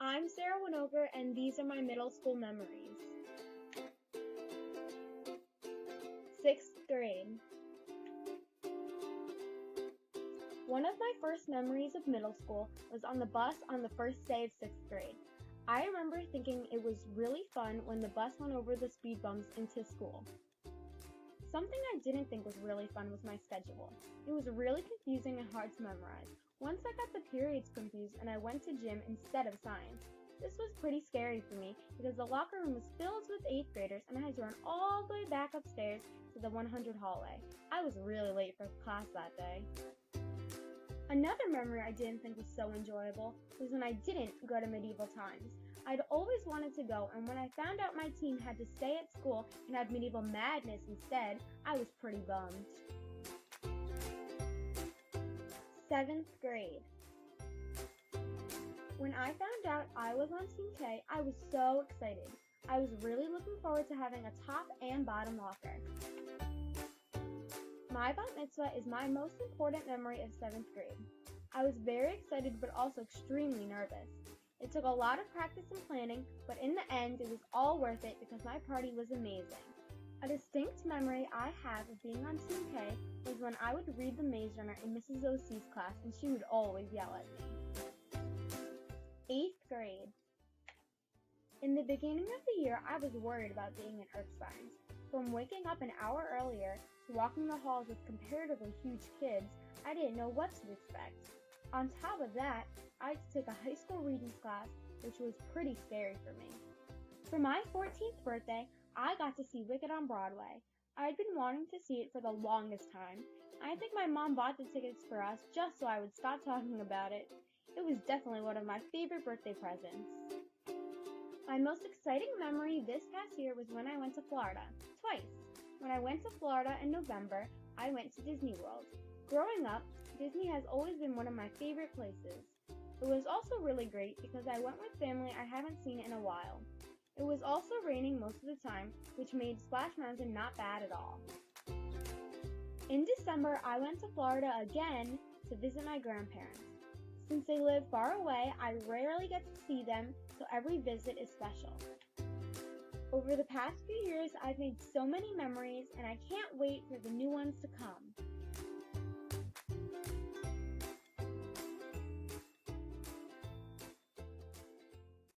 I'm Sarah Winokur, and these are my middle school memories. 6th grade. One of my first memories of middle school was on the bus on the first day of 6th grade. I remember thinking it was really fun when the bus went over the speed bumps into school. Something I didn't think was really fun was my schedule. It was really confusing and hard to memorize. Once I got the periods confused and I went to gym instead of science. This was pretty scary for me because the locker room was filled with 8th graders and I had to run all the way back upstairs to the 100 hallway. I was really late for class that day. Another memory I didn't think was so enjoyable was when I didn't go to medieval times. I'd always wanted to go, and when I found out my team had to stay at school and have medieval madness instead, I was pretty bummed. 7th grade. When I found out I was on Team K, I was so excited. I was really looking forward to having a top and bottom locker. My bat mitzvah is my most important memory of 7th grade. I was very excited but also extremely nervous. It took a lot of practice and planning, but in the end it was all worth it because my party was amazing. A distinct memory I have of being on Team K was when I would read the Maze Runner in Mrs. OC's class and she would always yell at me. 8th grade. In the beginning of the year, I was worried about being in Earth Science. From waking up an hour earlier to walking the halls with comparatively huge kids, I didn't know what to expect. On top of that, I had to take a high school readings class, which was pretty scary for me. For my 14th birthday, I got to see Wicked on Broadway. I'd been wanting to see it for the longest time. I think my mom bought the tickets for us just so I would stop talking about it. It was definitely one of my favorite birthday presents. My most exciting memory this past year was when I went to Florida, twice. When I went to Florida in November, I went to Disney World. Growing up, Disney has always been one of my favorite places. It was also really great because I went with family I haven't seen in a while. It was also raining most of the time, which made Splash Mountain not bad at all. In December, I went to Florida again to visit my grandparents. Since they live far away, I rarely get to see them, so every visit is special. Over the past few years, I've made so many memories, and I can't wait for the new ones to come.